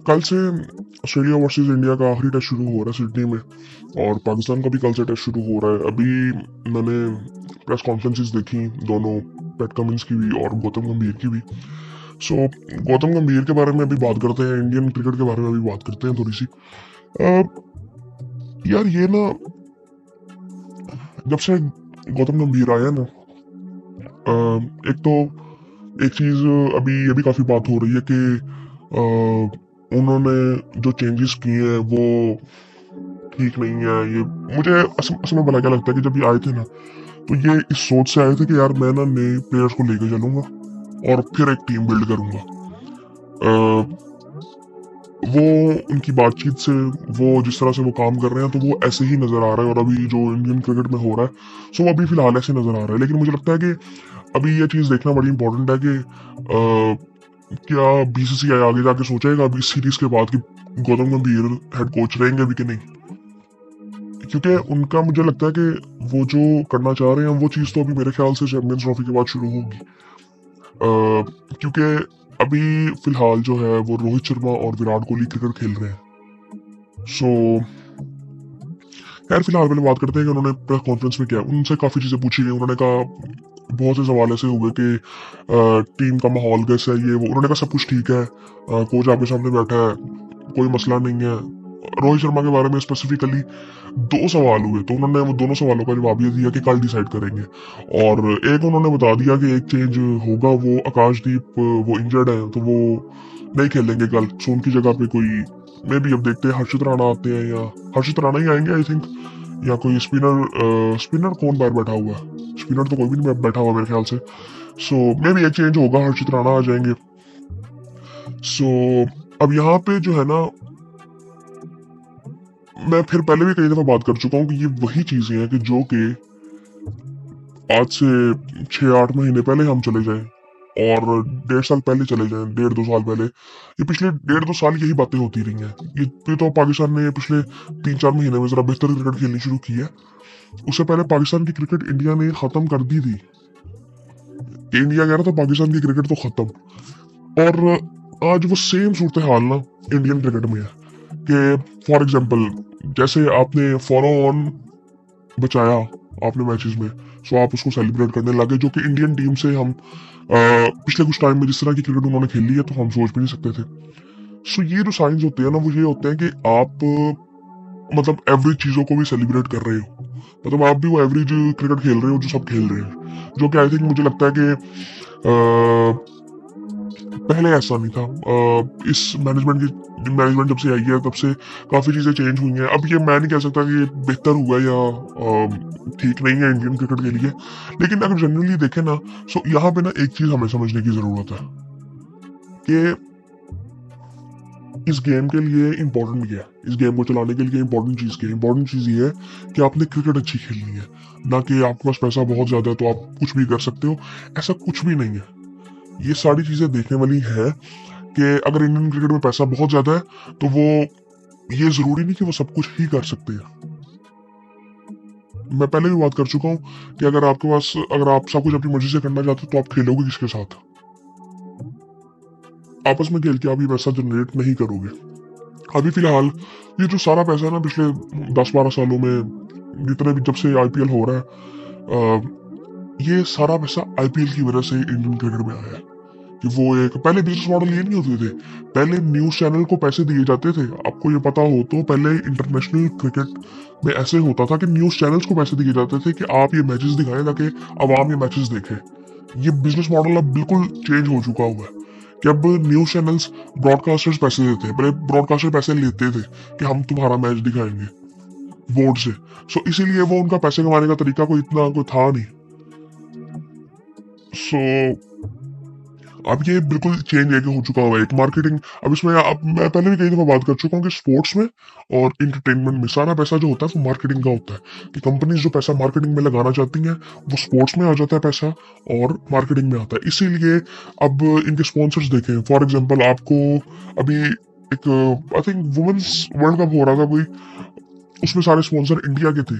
कल से Australia versus India का आखिरी टेस्ट शुरू हो रहा है सिडनी में, और पाकिस्तान का भी कल से टेस्ट शुरू हो रहा है। अभी मैंने प्रेस कॉन्फ्रेंसेस देखी, दोनों पैट कमिंस की भी और गौतम गंभीर की भी। सो गौतम गंभीर के बारे में अभी बात करते हैं, इंडियन क्रिकेट के बारे में अभी बात करते हैं थोड़ी सी। यार ये ना, जब से गौतम गंभीर आया ना, एक तो एक चीज अभी ये भी काफी बात हो रही है कि उन्होंने जो चेंजेस किए हैं वो ठीक नहीं है। ये मुझे असल में भला क्या लगता है कि जब ये आए थे ना, तो ये इस सोच से आए थे कि यार मैं ना नए प्लेयर्स को लेकर चलूंगा और फिर एक टीम बिल्ड करूंगा। वो उनकी बातचीत से, वो जिस तरह से वो काम कर रहे हैं, तो वो ऐसे ही नजर आ रहा है। और अभी जो इंडियन क्रिकेट में हो रहा है, सो अभी फिलहाल ऐसे नजर आ रहा है। लेकिन मुझे लगता है कि अभी ये चीज देखना बड़ी इंपॉर्टेंट है कि क्या बीसीसीआई आगे जाके सोचेगा अभी इस सीरीज के बाद कि गौतम गंभीर हेड कोच रहेंगे भी कि नहीं। क्योंकि उनका मुझे लगता है कि वो जो करना चाह रहे हैं वो चीज़ तो अभी मेरे ख्याल से चैंपियंस ट्रॉफी के बाद शुरू होगी। क्योंकि अभी फिलहाल जो है वो रोहित शर्मा और विराट कोहली क्रिकेट खेल रहे हैं। सो यार फिलहाल पहले बात करते हैं कि उन्होंने प्रेस कॉन्फ्रेंस में किया। उनसे काफ़ी चीज़ें पूछी गई। उन्होंने कहा, बहुत से सवाल ऐसे हुए कि टीम का माहौल कैसा है, ये वो। उन्होंने कहा सब कुछ ठीक है, कोच आपके सामने बैठा है, कोई मसला नहीं है। रोहित शर्मा के बारे में स्पेसिफिकली 2 सवाल हुए, तो उन्होंने वो दोनों सवालों का जवाब ये दिया कि कल डिसाइड करेंगे। और एक उन्होंने बता दिया कि एक चेंज होगा, वो आकाशदीप वो इंजर्ड है तो वो नहीं खेलेंगे कल। सो उनकी जगह पे कोई मे भी, अब देखते हैं, हर्षित राणा आते हैं या हर्षित राणा ही आएंगे आई थिंक, या कोई स्पिनर। स्पिनर कौन बाहर बैठा हुआ है? स्पिनर तो कोई भी नहीं बैठा हुआ मेरे ख्याल से। सो मे भी एक चेंज होगा, हर्षित राणा आ जाएंगे। सो अब यहाँ पे जो है ना, मैं फिर पहले भी कई दफा बात कर चुका हूँ कि ये वही चीजें हैं कि जो कि आज से 6-8 महीने पहले हम चले जाएं और 1.5 साल पहले चले जाएं, 1.5-2 साल पहले, ये पिछले 1.5-2 साल यही बातें होती रही हैं। ये तो पाकिस्तान ने पिछले 3-4 महीने में जरा बेहतर क्रिकेट खेलनी शुरू की है। उससे पहले पाकिस्तान की क्रिकेट इंडिया ने खत्म कर दी थी। इंडिया कह रहा था पाकिस्तान की क्रिकेट तो खत्म। और आज वो सेम सूरत हाल ना इंडियन क्रिकेट में है कि फॉर एग्जाम्पल, जैसे आपने फॉलो ऑन बचाया आपने मैचेस में, सो आप उसको सेलिब्रेट करने लगे, जो कि इंडियन टीम से हम पिछले कुछ टाइम में जिस तरह की क्रिकेट उन्होंने खेली है तो हम सोच भी नहीं सकते थे। सो ये जो साइंस होते हैं ना, वो ये होते हैं कि आप मतलब एवरेज चीजों को भी सेलिब्रेट कर रहे हो। मतलब आप भी वो एवरेज क्रिकेट खेल रहे हो जो सब खेल रहे हैं, जो कि आई थिंक मुझे लगता है कि पहले ऐसा नहीं था। इस मैनेजमेंट जब से आई है तब से काफ़ी चीज़ें चेंज हुई हैं। अब ये मैं नहीं कह सकता कि ये बेहतर हुआ या ठीक नहीं है इंडियन क्रिकेट के लिए, लेकिन अगर जनरली देखें ना, सो यहाँ पे ना एक चीज़ हमें समझने की ज़रूरत है कि इस गेम के लिए इम्पोर्टेंट क्या है। इस गेम को चलाने के लिए इम्पोर्टेंट चीज़ क्या है? इम्पोर्टेंट चीज़ ये है कि आपने क्रिकेट अच्छी खेलनी है, ना कि आपके पास पैसा बहुत ज़्यादा है तो आप कुछ भी कर सकते हो। ऐसा कुछ भी नहीं है। ये सारी चीज़ें देखने वाली है कि अगर इंडियन क्रिकेट में पैसा बहुत ज्यादा है तो वो, ये जरूरी नहीं कि वो सब कुछ ही कर सकते हैं। मैं पहले भी बात कर चुका हूँ कि अगर आपके पास, अगर आप सब कुछ अपनी मर्जी से करना चाहते हो तो आप खेलोगे किसके साथ? आपस में खेल के आप ये पैसा जनरेट नहीं करोगे। अभी फिलहाल ये जो सारा पैसा है ना, पिछले 10-12 सालों में जितने भी, जब से आईपीएल हो रहा है, ये सारा पैसा आईपीएल की वजह से इंडियन क्रिकेट में आया है। कि वो एक पहले बिजनेस मॉडल ये नहीं होते थे। पहले न्यूज चैनल को पैसे दिए जाते थे। आपको ये पता हो तो पहले इंटरनेशनल क्रिकेट में ऐसे होता था कि न्यूज चैनल्स को पैसे दिए जाते थे कि आप ये मैचेस दिखाएं ताकि आवाम ये मैचेस देखे। ये बिजनेस मॉडल अब बिल्कुल चेंज हो चुका हुआ है कि अब न्यूज चैनल्स ब्रॉडकास्टर्स पैसे देते हैं। पहले ब्रॉडकास्टर पैसे लेते थे कि हम तुम्हारा मैच दिखाएंगे बोर्ड से। सो इसीलिए वो उनका पैसे कमाने का तरीका कोई इतना कोई था नहीं। सो अब ये बिल्कुल चेंज है कि हो चुका हुआ है एक मार्केटिंग। अब इसमें अब मैं पहले भी कई दफा बात कर चुका हूँ कि स्पोर्ट्स में और इंटरटेनमेंट में सारा पैसा जो होता है वो मार्केटिंग का होता है। कि कंपनीज जो पैसा मार्केटिंग में लगाना चाहती हैं वो स्पोर्ट्स में आ जाता है पैसा और मार्केटिंग में आता है। इसीलिए अब इनके स्पॉन्सर्स देखें, फॉर एग्जाम्पल आपको अभी एक I think women's world cup हो रहा था कोई, उसमें सारे स्पॉन्सर इंडिया के थे।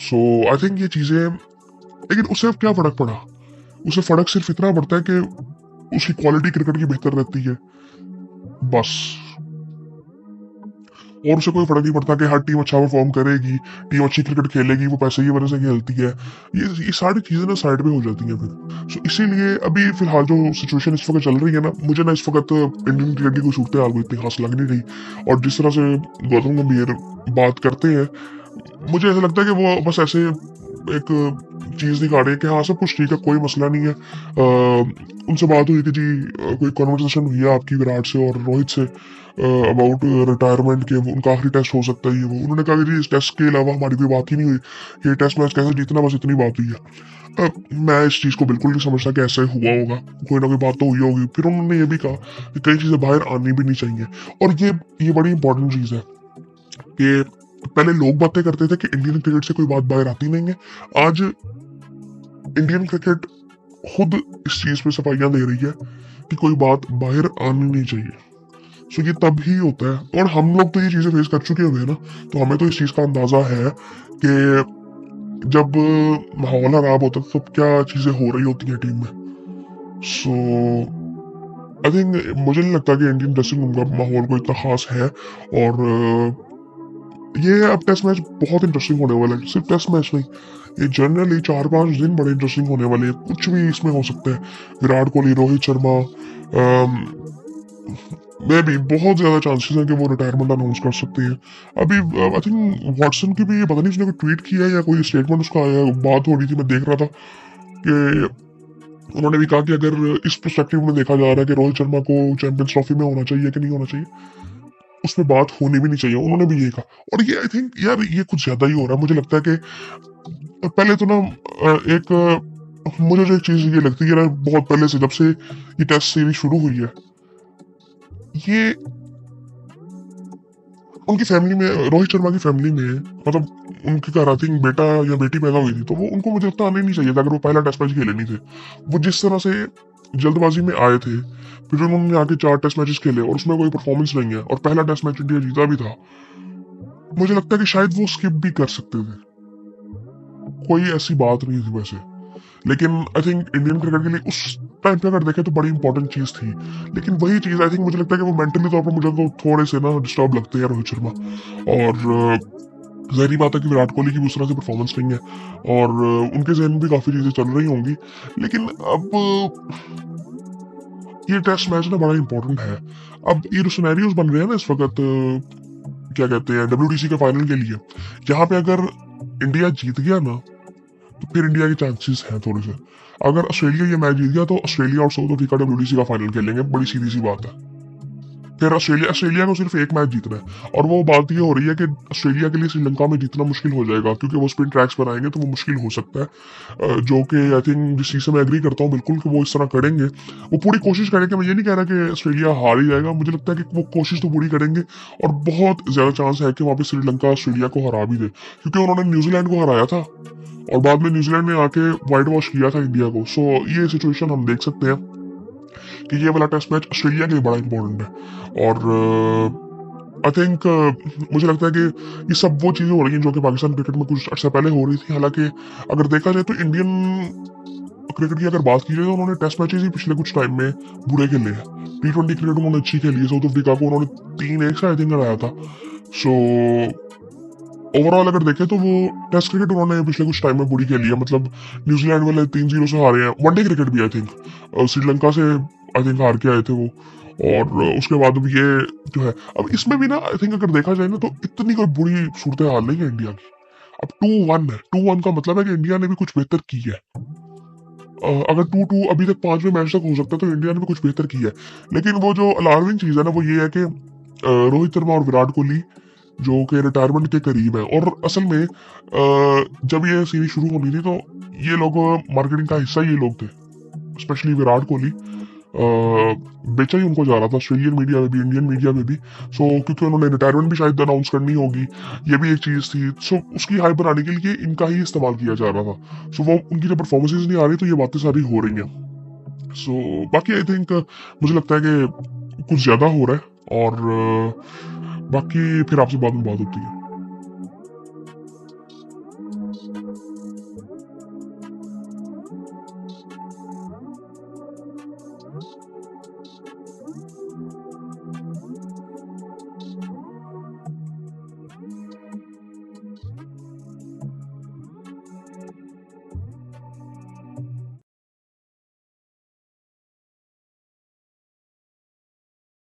सो आई थिंक ये चीजें, लेकिन उससे अब क्या फर्क पड़ा? उसे फर्क सिर्फ इतना पड़ता है कि उसकी क्वालिटी क्रिकेट की बेहतर रहती है, बस। और उसे कोई फर्क नहीं पड़ता कि हर टीम अच्छा परफॉर्म करेगी, टीम अच्छी क्रिकेट खेलेगी, वो पैसे की वजह से खेलती है। ये सारी चीजें ना साइड में हो जाती हैं फिर। सो इसीलिए अभी फिलहाल जो सिचुएशन इस वक्त चल रही है ना, मुझे ना इस वक्त इंडियन क्रिकेट की कोई सूरत हाल इतनी खास लग नहीं रही। और जिस तरह से गौतम गंभीर बात करते हैं, मुझे ऐसा लगता है कि वो बस ऐसे एक चीज दिखा रहे हैं कि हाँ सब कुछ ठीक है, कोई मसला नहीं है। उनसे बात हुई कि जी कोई कॉन्वर्सेशन हुई है आपकी विराट से और रोहित से अबाउट रिटायरमेंट के, उनका आखिरी टेस्ट हो सकता है ये वो। उन्होंने कहा कि जी इस टेस्ट के अलावा हमारी कोई बात ही नहीं हुई, ये टेस्ट मैच कैसे जीतना, बस इतनी बात हुई है। मैं इस चीज को बिल्कुल नहीं समझता कि ऐसा हुआ होगा, कोई ना कोई बात तो हुई होगी। फिर उन्होंने ये भी कहा कि कई चीजें बाहर आनी भी नहीं चाहिए। और ये बड़ी इंपॉर्टेंट चीज है कि पहले लोग बातें करते थे कि इंडियन क्रिकेट से कोई बात बाहर आती नहीं है। आज इंडियन क्रिकेट खुद इस चीज पे सफाइयां दे रही है कि कोई बात बाहर आनी नहीं चाहिए। सो ये तब ही होता है। और हम लोग तो ये चीजें फेस कर चुके हुए हैं ना, तो हमें तो इस चीज का अंदाजा है कि जब माहौल खराब होता है तो क्या चीजें हो रही होती हैं टीम में। सो आई थिंक मुझे नहीं लगता कि इंडियन ड्रेसिंग रूम का माहौल कोई इतना खास है। और ये अब टेस्ट मैच बहुत इंटरेस्टिंग होने वाला है। सिर्फ टेस्ट मैच नहीं, ये जनरली 4-5 दिन बड़े इंटरेस्टिंग होने वाले हैं। कुछ भी इसमें हो सकता है। विराट कोहली, रोहित शर्मा में भी बहुत ज्यादा चांसेस हैं कि वो रिटायरमेंट अनाउंस कर सकते हैं। अभी आई थिंक वाटसन की भी, पता नहीं उसने कोई ट्वीट किया है या कोई स्टेटमेंट उसका आया, बात हो रही थी, मैं देख रहा था कि उन्होंने भी कहा कि अगर इस परस्पेक्टिव में देखा जा रहा है कि रोहित शर्मा को चैंपियंस ट्रॉफी में होना चाहिए कि नहीं होना चाहिए, उसमें बात होनी भी नहीं चाहिए, उन्होंने भी ये कहा। और ये आई थिंक यार ये कुछ ज्यादा ही हो रहा है। मुझे लगता है कि पहले तो ना मुझे जो एक चीज ये लगती है ना, बहुत पहले से, जब से ये टेस्ट सीरीज शुरू हुई है, ये उनकी फैमिली में, रोहित शर्मा की फैमिली में, मतलब उनके घर आई थिंक बेटा या बेटी पैदा हुई थी, तो वो उनको मुझे लगता आने नहीं चाहिए था अगर वो पहला टेस्ट मैच खेले नहीं थे। वो जिस तरह से जल्दबाजी में आए थे, फिर उन्होंने आके 4 टेस्ट मैचेस खेले और उसमें कोई परफॉर्मेंस नहीं है, और पहला टेस्ट मैच इंडिया जीता भी था। मुझे लगता है कि शायद वो स्किप भी कर सकते थे, कोई ऐसी बात नहीं थी वैसे। लेकिन आई थिंक इंडियन क्रिकेट के लिए उस टाइम पे अगर देखें तो बड़ी इंपॉर्टेंट चीज थी। लेकिन वही चीज आई थिंक मुझे लगता है कि वो मेंटली तौर पर मुझे तो थोड़े से ना डिस्टर्ब लगते हैं रोहित शर्मा। और जहरी बात है कि विराट कोहली की भी उस तरह से परफॉर्मेंस नहीं है, और उनके जहन में भी काफी चीजें चल रही होंगी। लेकिन अब ये टेस्ट मैच ना बड़ा इंपॉर्टेंट है। अब ये जो सिनेरियोज बन रहे हैं ना इस वक्त, क्या कहते हैं, WTC के फाइनल के लिए, यहाँ पे अगर इंडिया जीत गया ना, तो फिर इंडिया के चांसेस हैं थोड़े से। अगर ऑस्ट्रेलिया ये मैच जीत गया तो ऑस्ट्रेलिया और साउथ अफ्रीका WTC का फाइनल खेलेंगे, बड़ी सीधी सी बात है। फिर ऑस्ट्रेलिया को सिर्फ एक मैच जीतना है, और वो बात ये हो रही है कि ऑस्ट्रेलिया के लिए श्रीलंका में जीतना मुश्किल हो जाएगा, क्योंकि वो स्पिन ट्रैक्स पर आएंगे, तो वो मुश्किल हो सकता है। जो कि आई थिंक जिस चीज़ से मैं एग्री करता हूँ बिल्कुल कि वो इस तरह करेंगे, वो पूरी कोशिश करेंगे। मैं ये नहीं कह रहा कि ऑस्ट्रेलिया हार ही जाएगा, मुझे लगता है कि वो कोशिश तो पूरी करेंगे, और बहुत ज्यादा चांस है कि वहाँ पे श्रीलंका ऑस्ट्रेलिया को हरा भी दे, क्योंकि उन्होंने न्यूजीलैंड को हराया था और बाद में न्यूजीलैंड ने आके वाइट वॉश किया था इंडिया को। सो ये सिचुएशन हम देख सकते हैं कि ये वाला टेस्ट मैच ऑस्ट्रेलिया के लिए बड़ा इंपॉर्टेंट है। और आई थिंक मुझे लगता है कि ये सब वो चीजें हो रही हैं जो कि पाकिस्तान क्रिकेट में कुछ अर्सा पहले हो रही थी। हालांकि अगर देखा जाए तो इंडियन क्रिकेट की अगर बात की जाए तो उन्होंने टेस्ट मैचेस ही पिछले कुछ टाइम में बुरे खेले हैं। T20 क्रिकेट उन्होंने अच्छी खेली है, साउथ अफ्रीका को उन्होंने 3-1 से आई थिंक हराया था। सो ओवरऑल अगर देखें तो वो टेस्ट क्रिकेट उन्होंने पिछले कुछ टाइम में बुरी खेली है। मतलब न्यूजीलैंड वाले 3-0 से हारे हैं। वनडे क्रिकेट भी आई थिंक श्रीलंका से आई थिंक हार के आए थे वो। और उसके बाद अब ये जो है, अब इसमें भी ना आई थिंक अगर देखा जाए ना तो इतनी कोई बुरी सूरत हाल नहीं है इंडिया की। अब 2-1 है, 2-1 का मतलब है कि इंडिया ने भी कुछ बेहतर की है। अगर 2-2 अभी तक 5वें मैच तक हो सकता है तो इंडिया ने भी कुछ बेहतर की है। लेकिन वो जो अलार्मिंग चीज है ना वो ये है कि रोहित शर्मा और विराट कोहली जो कि रिटायरमेंट के करीब है। और असल में जब ये सीरीज शुरू होनी थी तो ये लोग मार्केटिंग का हिस्सा ये लोग थे, स्पेशली विराट कोहली। बेचा ही उनको जा रहा था ऑस्ट्रेलियन मीडिया में भी, इंडियन मीडिया में भी। सो क्योंकि उन्होंने रिटायरमेंट भी शायद अनाउंस करनी होगी, ये भी एक चीज थी। सो उसकी हाइप बनाने के लिए इनका ही इस्तेमाल किया जा रहा था। सो वो उनकी जब परफॉर्मेंसेज नहीं आ रही तो ये बातें सारी हो रही हैं। सो बाकी आई थिंक मुझे लगता है कि कुछ ज्यादा हो रहा है। और बाकी फिर आपसे बाद में बात होती है।